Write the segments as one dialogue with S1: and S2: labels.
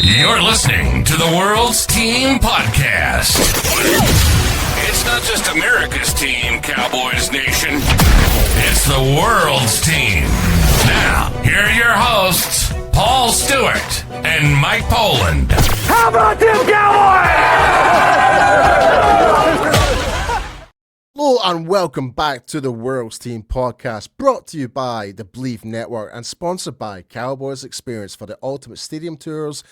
S1: You're listening to the World's Team Podcast. It's not just America's team, Cowboys Nation. It's the world's team. Now, here are your hosts, Paul Stewart and Mike Poland.
S2: How about them Cowboys?
S3: Hello and welcome back to the World's Team Podcast, brought to you by the Believe Network and sponsored by Cowboys Experience for the ultimate stadium tours,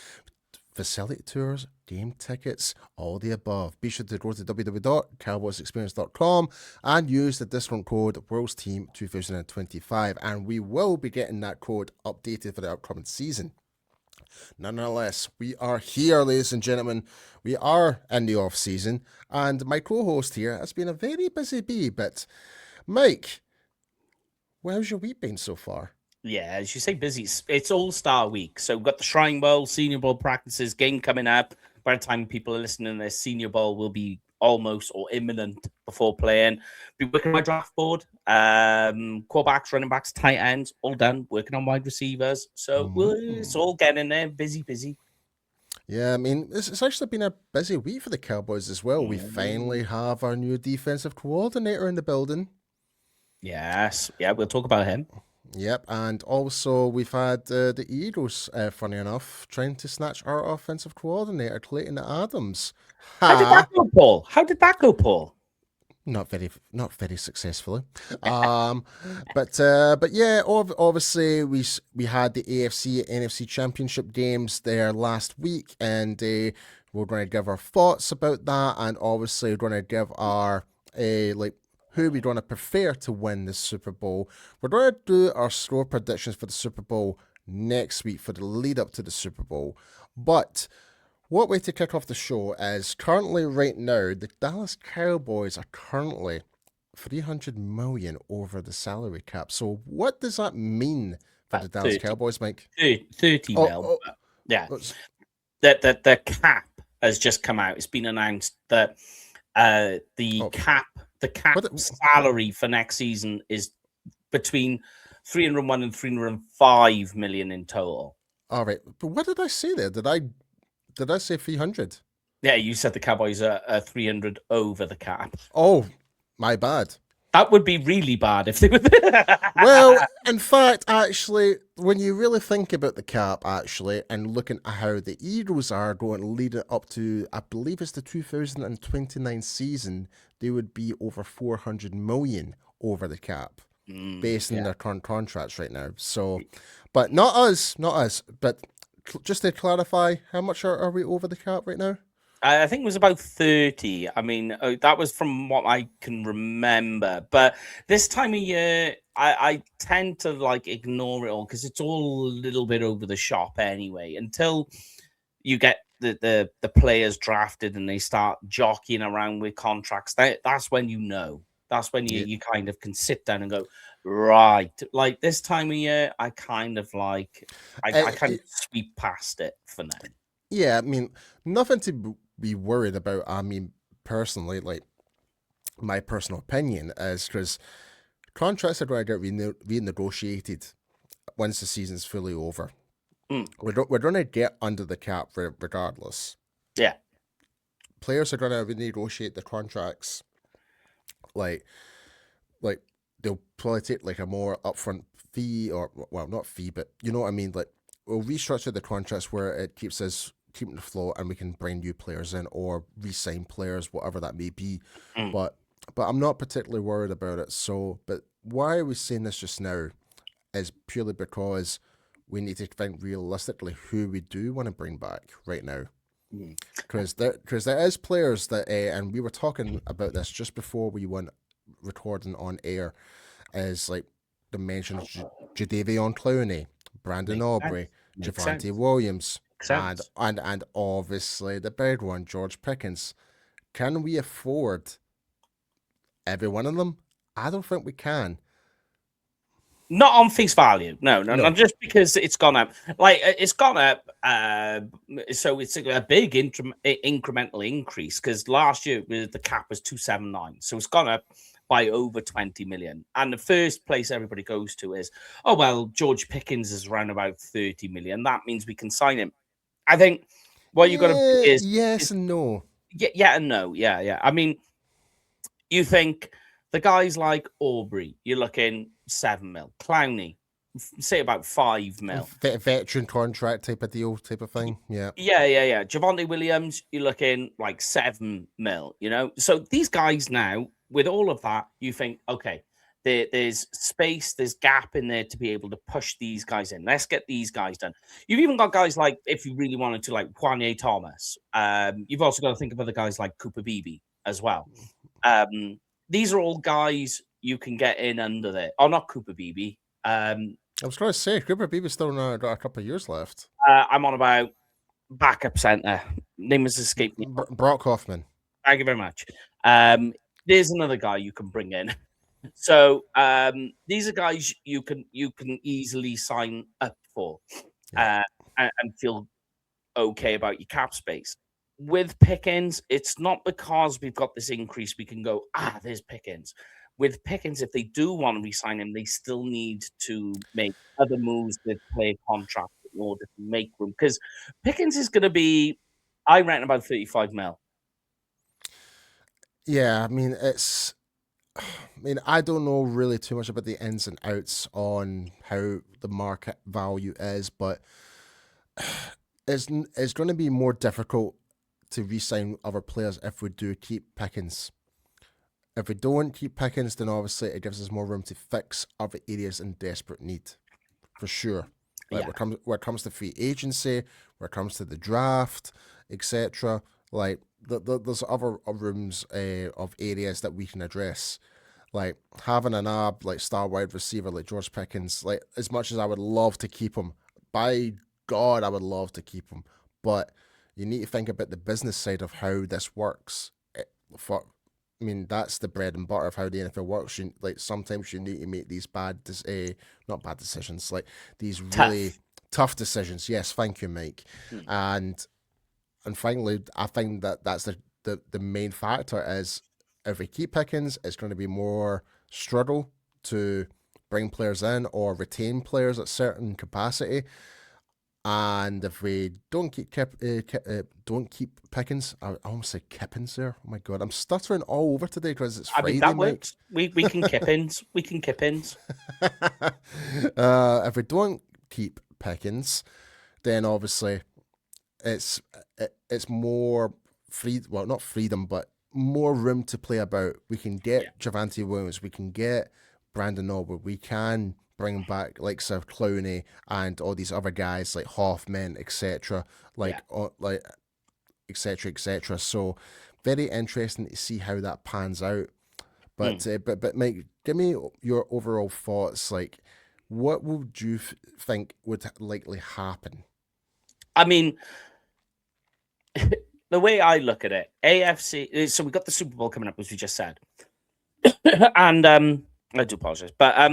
S3: facility tours, game tickets, all the above. Be sure to go to www.cowboysexperience.com and use the discount code World's Team 2025, and we will be getting that code updated for the upcoming season. Nonetheless, we are here, ladies and gentlemen. We are in the off-season, and my co-host here has been a very busy bee, but Mike, how's your week been so far?
S4: Yeah, as you say, busy. It's All-Star Week, so we've got the Shrine Bowl, Senior Bowl practices, game coming up. By the time people are listening, their Senior Bowl will be almost or imminent before playing. Be working on my draft board, quarterbacks, running backs, tight ends, all done. Working on wide receivers, so it's all getting there. Busy.
S3: Yeah, I mean, it's actually been a busy week for the Cowboys as well. We finally have our new defensive coordinator in the building.
S4: Yes, yeah, we'll talk about him.
S3: Yep, and also we've had the Eagles, funny enough, trying to snatch our offensive coordinator, Clayton Adams.
S4: How did that go, Paul?
S3: Not very successfully. But yeah, obviously we had the AFC and NFC Championship games there last week, and we're going to give our thoughts about that, and obviously we're going to give our who we're going to prefer to win the Super Bowl. We're going to do our score predictions for the Super Bowl next week for the lead up to the Super Bowl. But what way to kick off the show is currently right now, the Dallas Cowboys are currently $300 million over the salary cap. So what does that mean for the Dallas Cowboys, Mike?
S4: 30 mil. Yeah. The cap has just come out. It's been announced that the cap salary for next season is between 301 and 305 million in total.
S3: All right. But what did I say there? Did I say 300?
S4: Yeah, you said the Cowboys are 300 over the cap.
S3: Oh, my bad.
S4: That would be really bad if they were.
S3: Well, in fact, actually, when you really think about the cap, actually, and looking at how the Eagles are going to lead it up to, I believe it's the 2029 season, they would be over 400 million over the cap, based on their current contracts right now. So, but not us. But just to clarify, how much are we over the cap right now?
S4: I think it was about 30. I mean, that was from what I can remember. But this time of year, I tend to ignore it all because it's all a little bit over the shop anyway. Until you get the players drafted and they start jockeying around with contracts, that's when you know. That's when you kind of can sit down and go, right. Like this time of year, I kind of I kind of sweep past it for now.
S3: Yeah, I mean, nothing to be worried about. I mean, personally, my personal opinion is because contracts are going to get renegotiated once the season's fully over. We're going to get under the cap regardless.
S4: Yeah.
S3: Players are going to renegotiate the contracts. Like they'll probably take a more upfront fee, or well, not fee, but you know what I mean. We'll restructure the contracts where it keeps us keeping the flow, and we can bring new players in or re-sign players, whatever that may be. But I'm not particularly worried about it. So, but why are we saying this just now? Is purely because we need to think realistically who we do want to bring back right now. Because there is players that, and we were talking about this just before we went recording on air, is the mention of Jadeveon Clowney, Brandon Aubrey, Javonte Williams, and obviously the big one, George Pickens. Can we afford every one of them? I don't think we can.
S4: Not on face value. No, not just because it's gone up. It's gone up. So it's a big incremental increase because last year the cap was 279. So it's gone up by over 20 million. And the first place everybody goes to is, oh, well, George Pickens is around about 30 million. That means we can sign him. I think what you got to do is
S3: yes and no.
S4: Yeah and no. Yeah. I mean, you think the guys like Aubrey, you're looking 7 mil. Clowney, say about 5 mil.
S3: Veteran contract type of deal, type of thing. Yeah.
S4: Yeah. Javonte Williams, you're looking like 7 mil, you know? So these guys now, with all of that, you think, okay, there's space, there's gap in there to be able to push these guys in. Let's get these guys done. You've even got guys like, if you really wanted to, like Kwame Thomas. You've also got to think of other guys like Cooper Beebe as well. These are all guys you can get in under there. Oh, not Cooper Beebe.
S3: I was going to say, Cooper Beebe's still got a couple of years left.
S4: I'm on about backup center. Name has escaped me.
S3: Brock Hoffman.
S4: Thank you very much. There's another guy you can bring in. So these are guys you can easily sign up for and feel okay about your cap space. With Pickens, it's not because we've got this increase we can go, there's Pickens. With Pickens, if they do want to re-sign him, they still need to make other moves with player contracts in order to make room. Because Pickens is going to be, I reckon, about 35 mil.
S3: Yeah, I mean, I don't know really too much about the ins and outs on how the market value is, but it's going to be more difficult to re-sign other players if we do keep Pickens. If we don't keep Pickens, then obviously it gives us more room to fix other areas in desperate need, for sure. Like when it comes to free agency, when it comes to the draft, etc. Like there's other rooms of areas that we can address. Like having an star wide receiver like George Pickens, like as much as I would love to keep him, by God, I would love to keep him. But you need to think about the business side of how this works. I mean, that's the bread and butter of how the NFL works. Sometimes you need to make these not bad decisions, like these really tough decisions. Yes, thank you, Mike. And finally, I think that's the main factor is if we keep Pickens, it's going to be more struggle to bring players in or retain players at certain capacity. And if we don't keep Pickens, I almost say Kippens there. Oh my God, I'm stuttering all over today because it's Friday.
S4: That works. We can Kippens. We can Kippens.
S3: If we don't keep Pickens, then obviously it's more free. Well, not freedom, but more room to play about. We can get Javonte Williams. We can get Brandon Aubrey. We can bring back like Sir Clowney and all these other guys like Hoffman, etc. etc. So very interesting to see how that pans out. But but Mike, give me your overall thoughts. Like, what would you think would likely happen?
S4: I mean, the way I look at it, AFC. So we got the Super Bowl coming up, as we just said, and I do apologize, but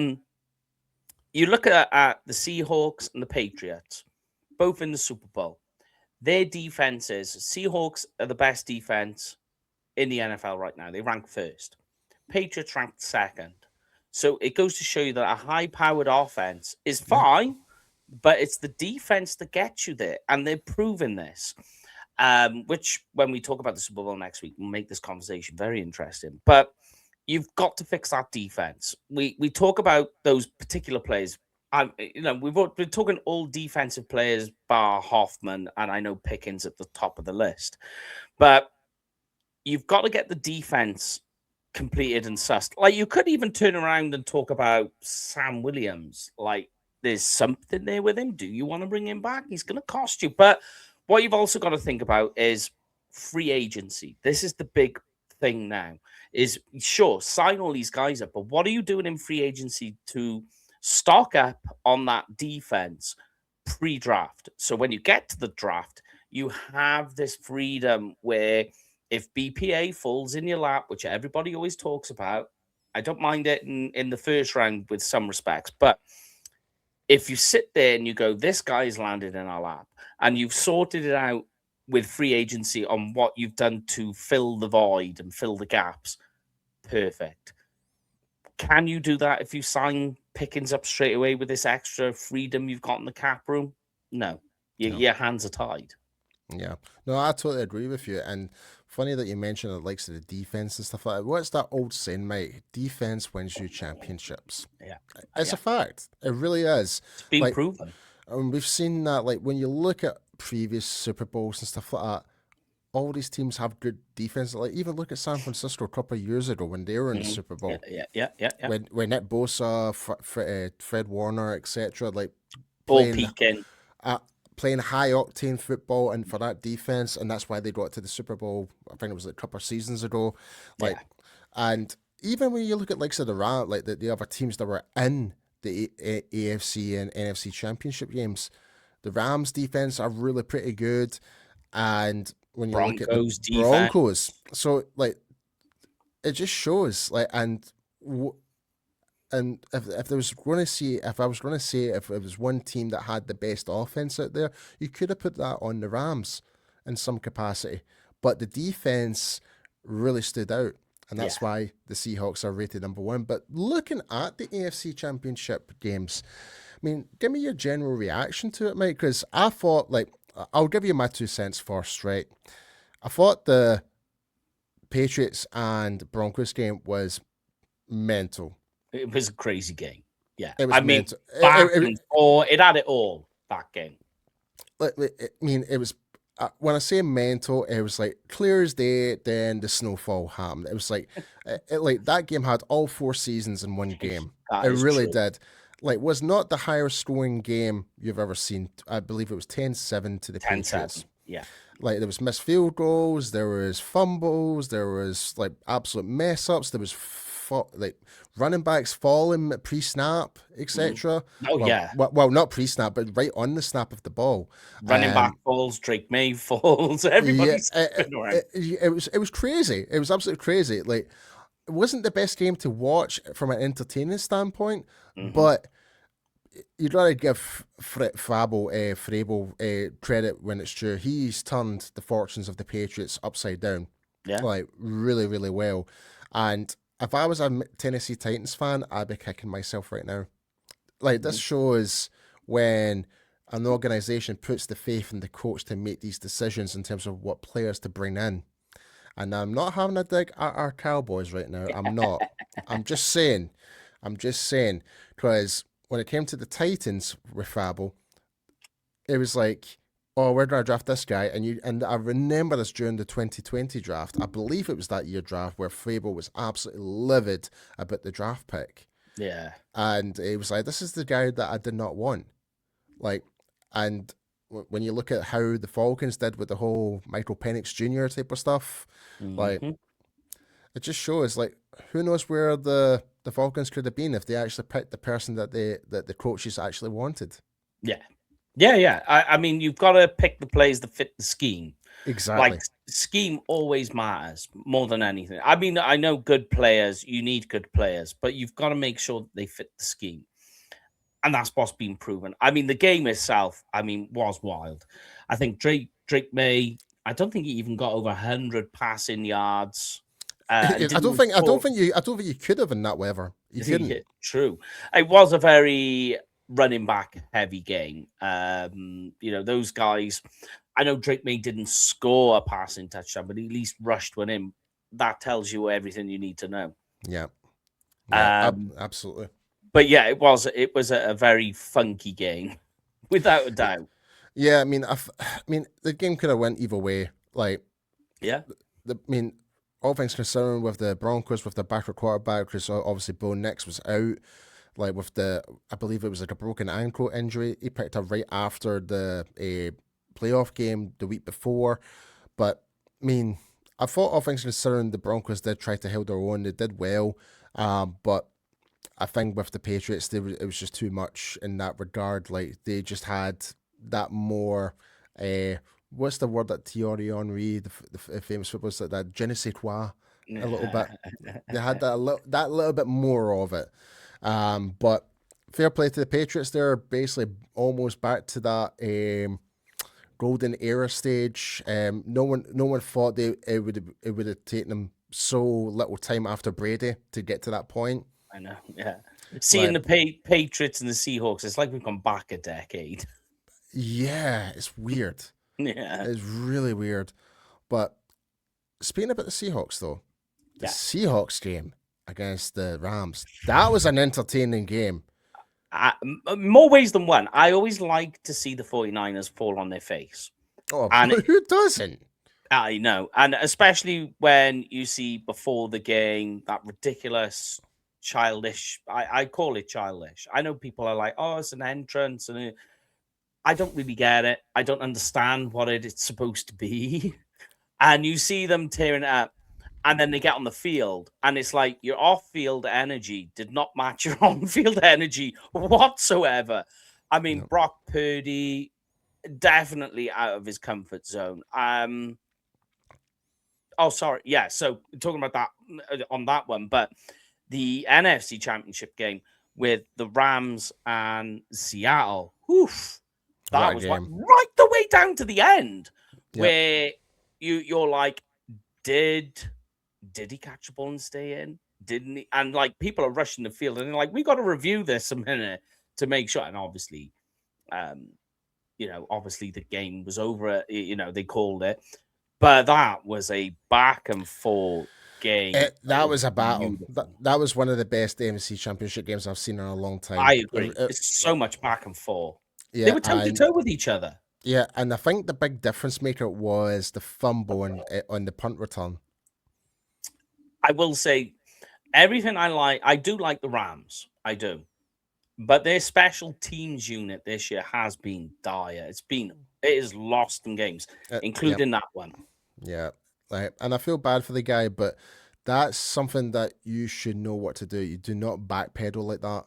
S4: you look at the Seahawks and the Patriots, both in the Super Bowl. Their defenses, Seahawks are the best defense in the NFL right now. They rank first. Patriots ranked second. So it goes to show you that a high-powered offense is fine, but it's the defense that gets you there. And they're proving this, which when we talk about the Super Bowl next week, we'll make this conversation very interesting. But you've got to fix that defense. We talk about those particular players. We're talking all defensive players, bar Hoffman, and I know Pickens at the top of the list. But you've got to get the defense completed and sussed. Like, you could even turn around and talk about Sam Williams. Like, there's something there with him. Do you want to bring him back? He's going to cost you. But what you've also got to think about is free agency. This is the big thing now. Is sure, sign all these guys up, but what are you doing in free agency to stock up on that defense pre-draft? So when you get to the draft, you have this freedom where if BPA falls in your lap, which everybody always talks about, I don't mind it in the first round with some respects, but if you sit there and you go, this guy's landed in our lap, and you've sorted it out with free agency on what you've done to fill the void and fill the gaps, perfect. Can you do that if you sign Pickens up straight away with this extra freedom you've got in the cap room? No. Your hands are tied.
S3: Yeah. No, I totally agree with you. And funny that you mentioned the likes of the defense and stuff like that. What's that old saying, mate? Defense wins you championships.
S4: Yeah,
S3: It's a fact. It really is.
S4: it's been
S3: Like,
S4: proven.
S3: we've seen that, like, when you look at previous Super Bowls and stuff like that, all these teams have good defense. Like, even look at San Francisco a couple of years ago when they were in the Super Bowl.
S4: Yeah.
S3: When Nick Bosa, Fred Warner, etc., like
S4: Ball
S3: playing
S4: peaking.
S3: playing high octane football, and for that defense, and that's why they got to the Super Bowl. I think it was like a couple of seasons ago. Like, and even when you look at like the like the other teams that were in the AFC and NFC Championship games, the Rams defense are really pretty good, and when you look at
S4: Broncos
S3: the
S4: defense.
S3: Broncos, so like it just shows like and if there was going to see if I was going to say if it was one team that had the best offense out there, you could have put that on the Rams in some capacity, but the defense really stood out, and that's why the Seahawks are rated number one. But looking at the AFC Championship games, I mean, give me your general reaction to it, Mike, because I thought, like, I'll give you my 2 cents first, right? I thought the Patriots and Broncos game was mental.
S4: It was a crazy game. Yeah,
S3: It was mental.
S4: It had it all, that game.
S3: I mean, it was, when I say mental, it was like clear as day, then the snowfall happened. It was like, like that game had all 4 seasons in one game. It really did. Like, was not the highest scoring game you've ever seen. I believe it was 10-7 to the Patriots.
S4: Yeah.
S3: Like, there was missed field goals, there was fumbles, there was like absolute mess ups, there was like running backs falling pre-snap, etc. Well, not pre-snap, but right on the snap of the ball.
S4: Running back falls, Drake May falls, everybody's
S3: it was crazy. It was absolutely crazy. Like, it wasn't the best game to watch from an entertaining standpoint, but you gotta give Frable credit when it's true. He's turned the fortunes of the Patriots upside down, like really, really well. And if I was a Tennessee Titans fan, I'd be kicking myself right now. Like, this shows when an organization puts the faith in the coach to make these decisions in terms of what players to bring in. And I'm not having a dig at our Cowboys right now. I'm not. I'm just saying, because when it came to the Titans with Fable, it was like, oh, we're going to draft this guy. And I remember this during the 2020 draft. I believe it was that year draft where Fable was absolutely livid about the draft pick.
S4: Yeah.
S3: And it was like, this is the guy that I did not want. Like, and when you look at how the Falcons did with the whole Michael Penix Jr. type of stuff, like, it just shows, like, who knows where the Falcons could have been if they actually picked the person that the coaches actually wanted.
S4: Yeah. I mean, you've got to pick the plays that fit the scheme.
S3: Exactly.
S4: Like, scheme always matters more than anything. I mean, I know good players, you need good players, but you've got to make sure that they fit the scheme. And that's what's been proven. I mean, the game itself, was wild. I think Drake May, I don't think he even got over 100 passing yards.
S3: I don't think you could have in that weather. You couldn't.
S4: True. It was a very running back heavy game. Those guys, I know Drake May didn't score a passing touchdown, but he at least rushed one in. That tells you everything you need to know.
S3: Yeah, absolutely.
S4: But yeah, it was a very funky game, without a doubt.
S3: Yeah, I mean, the game could have went either way. Like, all things considered, with the Broncos, with the backup quarterback, because obviously Bo Nix was out. Like, with I believe it was like a broken ankle injury he picked up right after the playoff game the week before. But I mean, I thought, all things considered, the Broncos did try to hold their own. They did well, but I think with the Patriots, it was just too much in that regard. Like, they just had that more. What's the word that Thierry Henry, the famous footballer, that je ne sais quoi, a little bit. They had that little bit more of it. But fair play to the Patriots. They're basically almost back to that golden era stage. No one thought it would have taken them so little time after Brady to get to that point.
S4: I know, yeah. Seeing the Patriots and the Seahawks, it's like we've gone back a decade.
S3: Yeah, it's weird.
S4: Yeah.
S3: It's really weird. But speaking about the Seahawks, though, the
S4: Yeah.
S3: Seahawks game against the Rams, that was an entertaining game.
S4: More ways than one. I always like to see the 49ers fall on their face.
S3: Oh,
S4: And
S3: who doesn't?
S4: I know. And especially when you see before the game that ridiculous, childish, I call it childish. I know people are like, oh, it's an entrance. And I don't really get it. I don't understand what it's supposed to be. And you see them tearing it up. And then they get on the field, and it's like your off-field energy did not match your on-field energy whatsoever. I mean,
S3: No.
S4: Brock Purdy definitely out of his comfort zone. Oh, sorry. Yeah, so talking about that on that one, but the NFC Championship game with the Rams and Seattle, oof, that
S3: What a
S4: was
S3: game.
S4: right the way down to the end,
S3: Yep.
S4: where you're like, did he catch the ball and stay in? Didn't he? And like people are rushing the field, and they're like, we got to review this a minute to make sure. And obviously, obviously the game was over. They called it, but that was a back and forth game.
S3: That was a battle.
S4: Beautiful.
S3: That was one of the best AFC Championship games I've seen in a long time.
S4: I agree. It's so much back and forth.
S3: Yeah,
S4: They were toe to toe with each other.
S3: Yeah, and I think the big difference maker was the fumble on the punt return.
S4: I will say everything I do like the Rams. I do. But their special teams unit this year has been dire. It is lost in games, including that one.
S3: Yeah. And I feel bad for the guy, but that's something that you should know what to do. You do not backpedal like that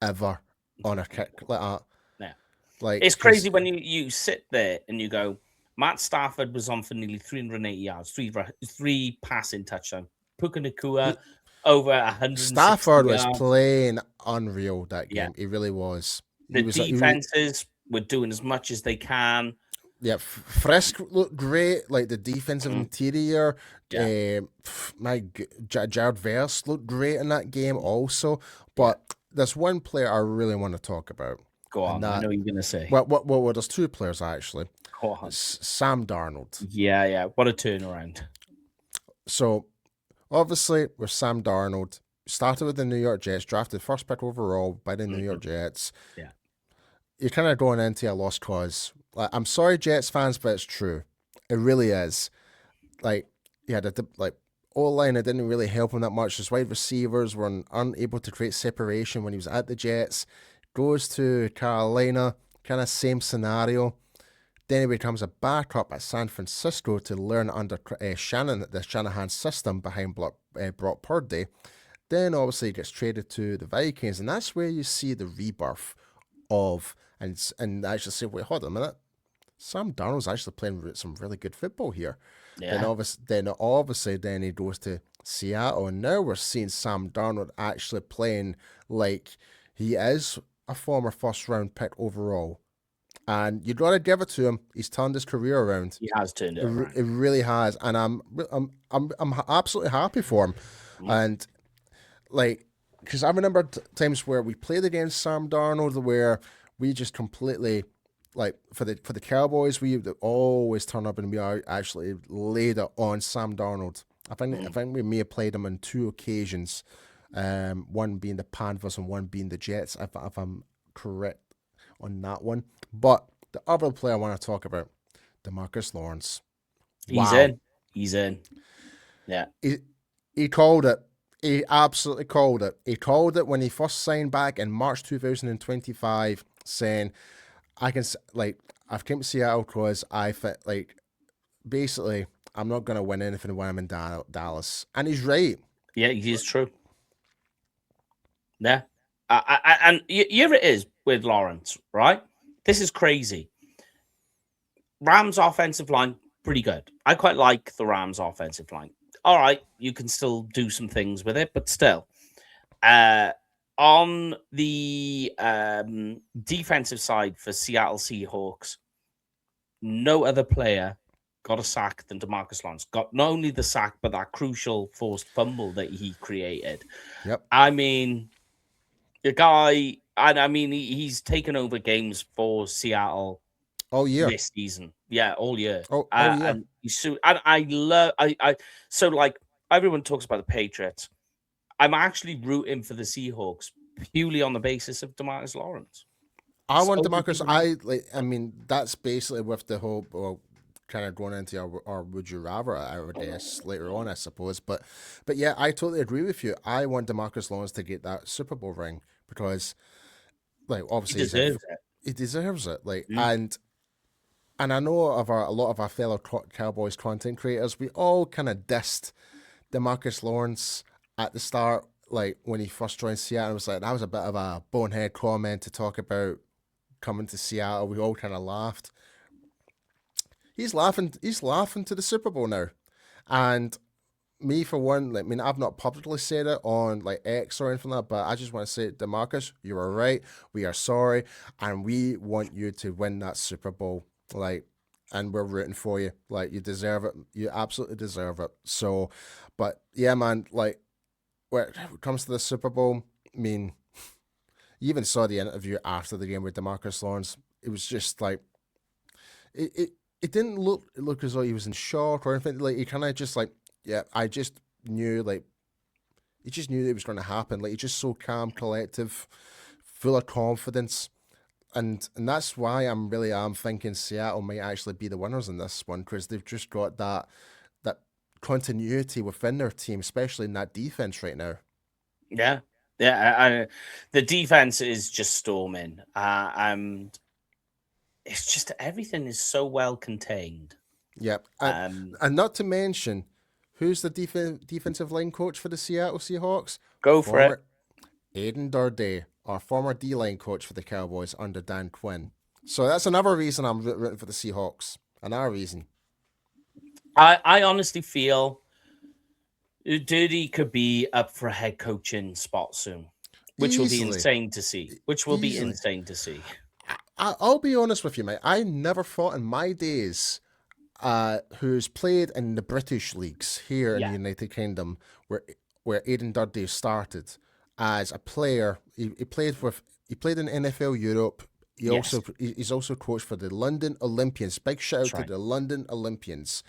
S3: ever on a kick like that.
S4: Yeah.
S3: Like
S4: It's crazy when you sit there and you go, Matt Stafford was on for nearly 380 yards, three passing touchdowns. Puka Nacua over 100.
S3: Stafford was
S4: yards.
S3: playing unreal that game.
S4: Yeah.
S3: He really was.
S4: The defenses were doing as much as they can.
S3: Yeah, Frisk looked great. Like the defensive interior.
S4: Yeah.
S3: Jared Verse looked great in that game also. But there's one player I really want to talk about.
S4: Go on. I know what you're going to say.
S3: Well, there's two players actually.
S4: Go on.
S3: Sam Darnold.
S4: Yeah. What a turnaround.
S3: So, obviously, with Sam Darnold, started with the New York Jets, drafted first pick overall by the New York Jets.
S4: Yeah.
S3: You're kind of going into a lost cause. Like, I'm sorry, Jets fans, but it's true. It really is. Like, yeah, the O-line, it didn't really help him that much. His wide receivers were unable to create separation when he was at the Jets. Goes to Carolina, kind of same scenario. Then he becomes a backup at San Francisco to learn under the Shanahan system behind Brock Purdy. Then obviously he gets traded to the Vikings, and that's where you see the rebirth of and actually say, wait, hold on a minute, Sam Darnold's actually playing some really good football here.
S4: Yeah.
S3: Then obviously he goes to Seattle, and now we're seeing Sam Darnold actually playing like he is a former first round pick overall. And you got to give it to him. He's turned his career around.
S4: He has turned it around.
S3: It really has, and I'm absolutely happy for him. And like, because I remember times where we played against Sam Darnold, where we just completely, like, for the Cowboys, we always turn up and we are actually laid it on Sam Darnold. I think we may have played him on two occasions, one being the Panthers and one being the Jets, if I'm correct on that one. But the other player I want to talk about, DeMarcus Lawrence.
S4: He's in. Yeah.
S3: He called it. He absolutely called it. He called it when he first signed back in March 2025, saying, I've came to Seattle because I fit, like, basically, I'm not going to win anything when I'm in Dallas. And he's right.
S4: Yeah, he's true. Yeah. And here it is with Lawrence, right? This is crazy. Rams offensive line, pretty good. I quite like the Rams offensive line. All right, you can still do some things with it, but still. On the defensive side for Seattle Seahawks, no other player got a sack than DeMarcus Lawrence. Got not only the sack, but that crucial forced fumble that he created.
S3: Yep.
S4: I mean, the guy, and I mean, he's taken over games for Seattle
S3: all year
S4: this season. Yeah, all year.
S3: Oh, yeah.
S4: And I love so like everyone talks about the Patriots. I'm actually rooting for the Seahawks purely on the basis of DeMarcus Lawrence.
S3: I want
S4: So
S3: DeMarcus. I mean, that's basically with the whole, well, kind of going into our would you rather, I would guess, later on, I suppose. But yeah, I totally agree with you. I want DeMarcus Lawrence to get that Super Bowl ring because, like,
S4: he
S3: obviously
S4: deserves it.
S3: he deserves it. Like,
S4: Mm.
S3: and I know a lot of our fellow Cowboys content creators, we all kind of dissed DeMarcus Lawrence at the start, like when he first joined Seattle. It was like that was a bit of a bonehead comment to talk about coming to Seattle. We all kind of laughed. He's laughing. He's laughing to the Super Bowl now, and me for one. Like, I mean, I've not publicly said it on like X or anything like that, but I just want to say, DeMarcus, you were right. We are sorry, and we want you to win that Super Bowl. Like, and we're rooting for you. Like, you deserve it. You absolutely deserve it. So, but yeah, man. Like, when it comes to the Super Bowl, I mean, you even saw the interview after the game with DeMarcus Lawrence. It was just like it didn't look as though he was in shock or anything. Like, he kind of just like, yeah, I just knew, like, he just knew it was going to happen. Like, he's just so calm, collective, full of confidence, and that's why I'm thinking Seattle might actually be the winners in this one, because they've just got that continuity within their team, especially in that defense right now.
S4: Yeah. Yeah. The defense is just storming. And it's just everything is so well contained.
S3: Yep. And not to mention, who's the defensive line coach for the Seattle Seahawks?
S4: Go for it.
S3: Aiden Durde, our former D-line coach for the Cowboys under Dan Quinn. So that's another reason I'm rooting for the Seahawks. Another reason.
S4: I honestly feel Dirty could be up for a head coaching spot soon, which will be insane to see.
S3: I'll be honest with you, mate. I never thought in my days, who's played in the British leagues here in the United Kingdom, where Aiden Durde started as a player. He played in NFL Europe. He's also coached for the London Olympians. Big shout out to the London Olympians.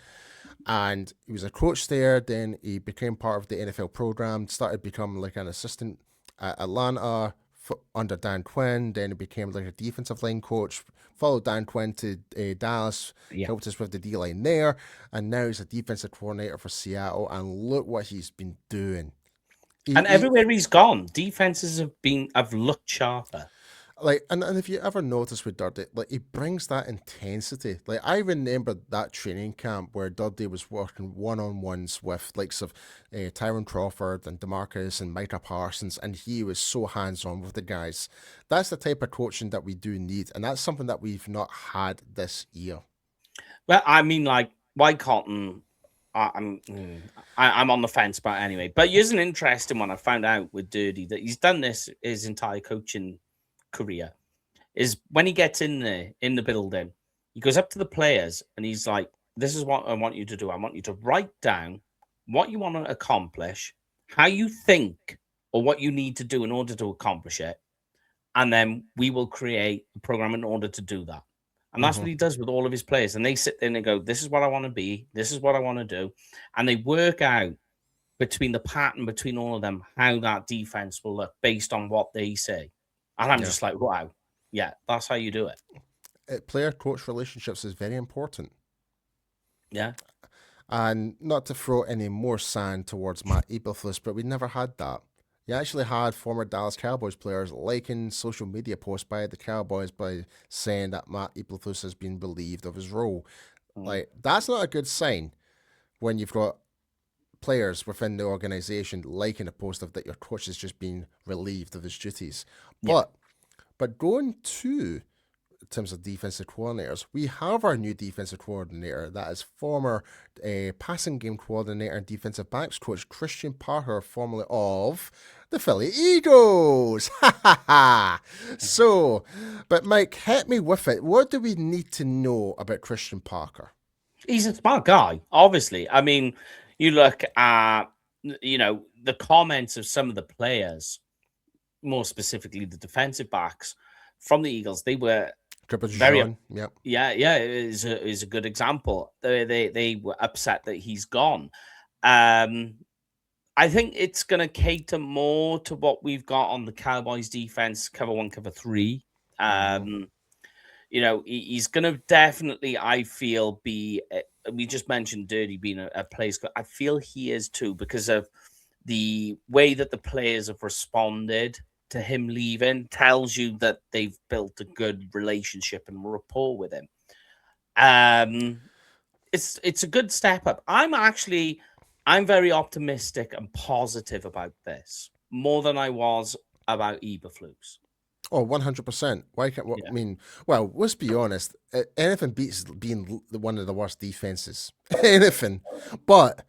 S3: And he was a coach there. Then he became part of the NFL program. Started becoming like an assistant at Atlanta under Dan Quinn. Then he became like a defensive line coach. Followed Dan Quinn to Dallas. Helped us with the D line there. And now he's a defensive coordinator for Seattle. And look what he's been doing.
S4: Everywhere he's gone, defenses have looked sharper.
S3: Like, and if you ever notice with Durde, like, he brings that intensity. Like, I remember that training camp where Durde was working one-on-ones with likes of Tyron Crawford and DeMarcus and Micah Parsons, and he was so hands-on with the guys. That's the type of coaching that we do need, and that's something that we've not had this year.
S4: Well, I mean, like, why Cotton? I'm on the fence, but anyway. But here's an interesting one I found out with Dirty, that he's done this his entire coaching career, is when he gets in there in the building, he goes up to the players and he's like, this is what I want you to do. I want you to write down what you want to accomplish, how you think, or what you need to do in order to accomplish it, and then we will create a program in order to do that. And that's what he does with all of his players. And they sit there and they go, this is what I want to be, this is what I want to do, and they work out between the pattern between all of them how that defense will look based on what they say. And I'm just like, wow, yeah, that's how you do it.
S3: Player-coach relationships is very important.
S4: Yeah.
S3: And not to throw any more sand towards Matt Eberflus, but we never had that. You actually had former Dallas Cowboys players liking social media posts by the Cowboys by saying that Matt Eberflus has been relieved of his role. Like, that's not a good sign when you've got players within the organization liking a post of that your coach has just been relieved of his duties. But going to, in terms of defensive coordinators, we have our new defensive coordinator, that is former passing game coordinator and defensive backs coach Christian Parker, formerly of the Philly Eagles. So, but Mike, hit me with it. What do we need to know about Christian Parker?
S4: He's a smart guy, obviously. I mean, you look at, the comments of some of the players, more specifically the defensive backs from the Eagles, they were
S3: Triple
S4: Very
S3: John. Yep.
S4: Yeah, it is a good example. They were upset that he's gone. I think it's going to cater more to what we've got on the Cowboys defense, cover 1, cover 3. He's going to definitely, I feel, be. We just mentioned Dirty being a place. I feel he is too, because of the way that the players have responded to him leaving. Tells you that they've built a good relationship and rapport with him. It's a good step up. I'm very optimistic and positive about this, more than I was about Eberflus.
S3: Oh, 100%. Why can't,
S4: Yeah.
S3: I mean, well, let's be honest. Anything beats being one of the worst defenses. Anything. But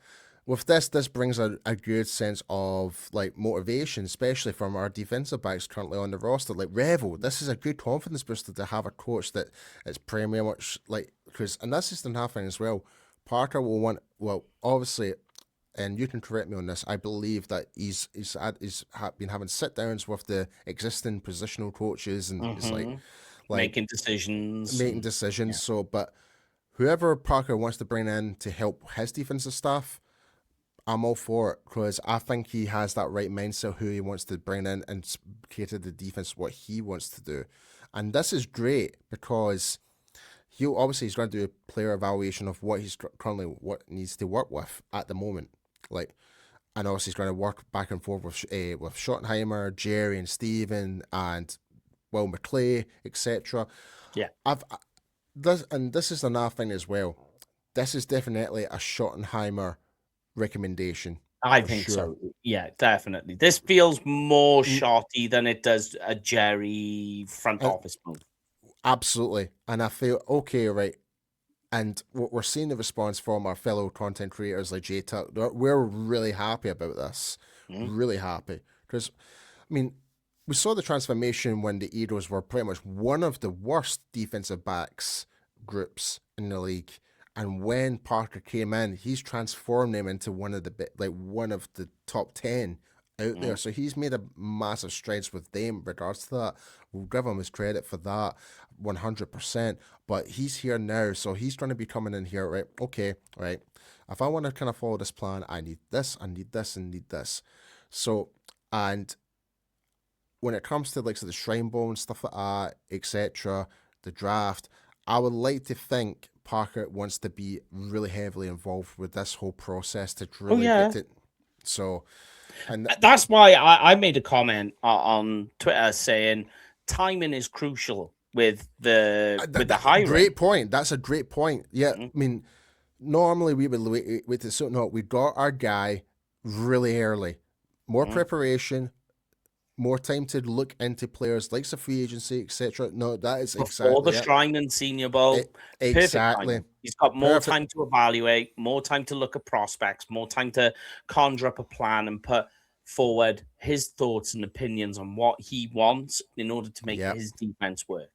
S3: with this brings a good sense of like motivation, especially from our defensive backs currently on the roster. Like Revel, this is a good confidence booster to have a coach that is pretty much like, because, and this is another thing as well. Parker will want, well, obviously, and you can correct me on this, I believe that he's been having sit downs with the existing positional coaches, and it's like
S4: making decisions.
S3: Yeah. So, but whoever Parker wants to bring in to help his defensive staff, I'm all for it, because I think he has that right mindset who he wants to bring in and cater the defense what he wants to do. And this is great because he's going to do a player evaluation of what he's currently what needs to work with at the moment. Like, and obviously he's going to work back and forth with Schottenheimer, Jerry, and Steven, and Will McClay, etc.
S4: Yeah,
S3: this is another thing as well. This is definitely a Schottenheimer recommendation.
S4: I think so. Yeah, definitely. This feels more shotty than it does a Jerry front office move.
S3: Absolutely, and I feel okay, right. And we're seeing the response from our fellow content creators like J-Tuck. We're really happy about this. Really happy. Because, I mean, we saw the transformation when the Eagles were pretty much one of the worst defensive backs groups in the league. And when Parker came in, he's transformed them into one of the top 10 out there. So he's made a massive strides with them in regards to that. We'll give him his credit for that 100%. But he's here now, so he's going to be coming in here, right? Okay, right. If I want to kind of follow this plan, I need this, I need this, and need this. So, and when it comes to like the Shrine Bowl, stuff like that, etc., the draft, I would like to think Parker wants to be really heavily involved with this whole process to really get it. So, and
S4: that's why I made a comment on Twitter saying timing is crucial with the hiring.
S3: Great point. That's a great point. Yeah, I mean, normally we would wait to so no, we got our guy really early. More preparation, more time to look into players like the free agency, etc. No, that is exactly
S4: before the Shrine and Senior Bowl.
S3: Exactly.
S4: He's got more time to evaluate, more time to look at prospects, more time to conjure up a plan and put forward his thoughts and opinions on what he wants in order to make his defense work.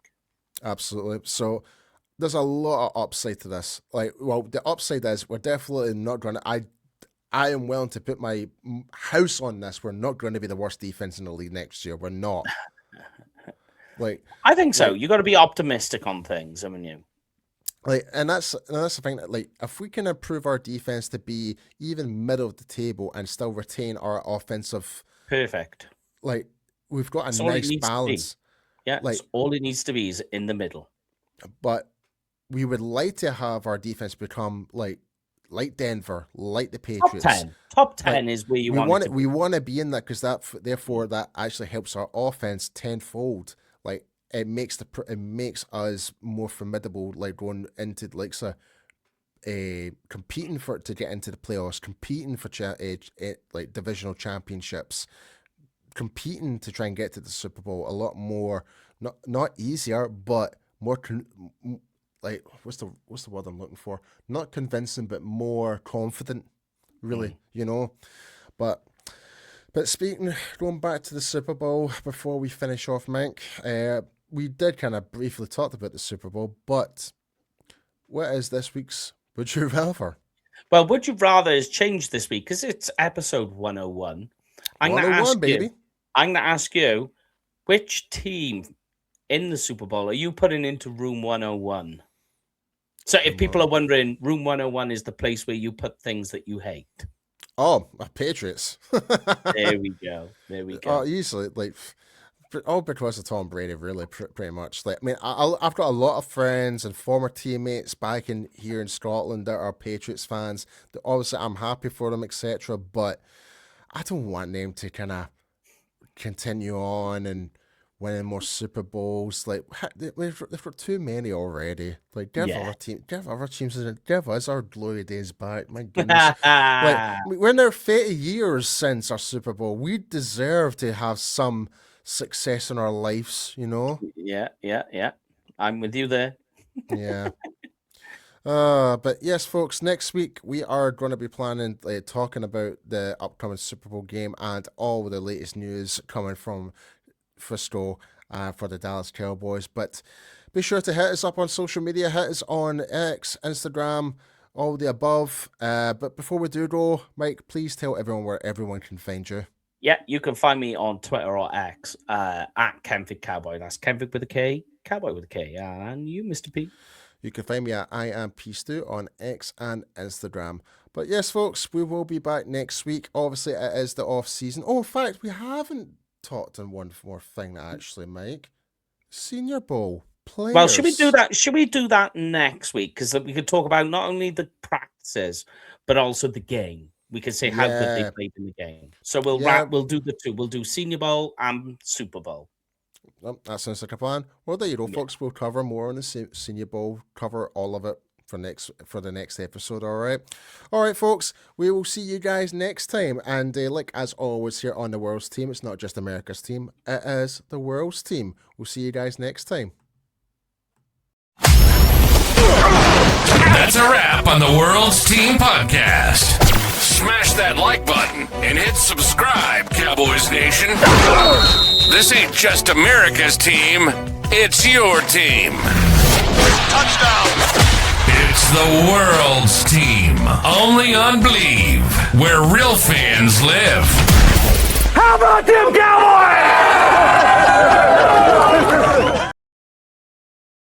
S3: Absolutely. So there's a lot of upside to this. Like, well, the upside is we're definitely not going to. I am willing to put my house on this. We're not going to be the worst defense in the league next year. We're not. Like,
S4: I think so. You got to be optimistic on things, haven't you?
S3: Like, and that's the thing. That, like, if we can improve our defense to be even middle of the table and still retain our offensive,
S4: perfect.
S3: Like, we've got a nice balance.
S4: Yeah, like all it needs to be is in the middle.
S3: But we would like to have our defense become like Denver, like the Patriots.
S4: Top 10 is where you want it.
S3: We want to be in that because that actually helps our offense tenfold. Like, it makes us more formidable, like going into like competing to get into the playoffs, competing for like divisional championships, competing to try and get to the Super Bowl a lot more, not easier, but more like what's the word I'm looking for? Not convincing, but more confident, really, you know. But going back to the Super Bowl before we finish off, Mike, we did kind of briefly talk about the Super Bowl, but what is this week's Would You Rather?
S4: Well, Would You Rather has changed this week because it's episode 101. I'm going to ask you, which team in the Super Bowl are you putting into room 101? So if people are wondering, room 101 is the place where you put things that you hate.
S3: Oh, Patriots.
S4: There we go.
S3: Oh, easily, like, all because of Tom Brady, really, pretty much. Like, I mean, I've got a lot of friends and former teammates back in here in Scotland that are Patriots fans. That obviously, I'm happy for them, etc. But I don't want them to kind of continue on and winning more Super Bowls. Like, they've got too many already. Like, give other teams, give us our glory days back. My goodness. Like, we're now 30 years since our Super Bowl. We deserve to have some success in our lives, you know?
S4: Yeah. I'm with you there.
S3: Yeah. But yes, folks, next week we are going to be planning, talking about the upcoming Super Bowl game and all the latest news coming from Frisco for the Dallas Cowboys. But be sure to hit us up on social media, hit us on X, Instagram, all the above. But before we do go, Mike, please tell everyone where everyone can find you.
S4: Yeah, you can find me on Twitter or X at Kenfig Cowboy. That's Kenfig with a K, Cowboy with a K. And you, Mr. P?
S3: You can find me at I am P Stu on X and Instagram. But yes, folks, we will be back next week. Obviously, it is the off season. Oh, in fact, we haven't talked on one more thing actually, Mike. Senior Bowl players.
S4: Well, should we do that? Should we do that next week? Because we could talk about not only the practices but also the game. We can say how good they played in the game. So we'll do the two. We'll do Senior Bowl and Super Bowl.
S3: Well, that sounds like a plan. Well, there you go, folks. We'll cover more on the Senior Bowl. Cover all of it for the next episode. All right, folks. We will see you guys next time. And like as always here on the World's Team, it's not just America's team. It is the World's Team. We'll see you guys next time.
S1: That's a wrap on the World's Team Podcast. Smash that like button and hit subscribe, Cowboys Nation. This ain't just America's team, it's your team. Touchdown! It's the World's Team, only on Believe, where real fans live.
S2: How about them Cowboys?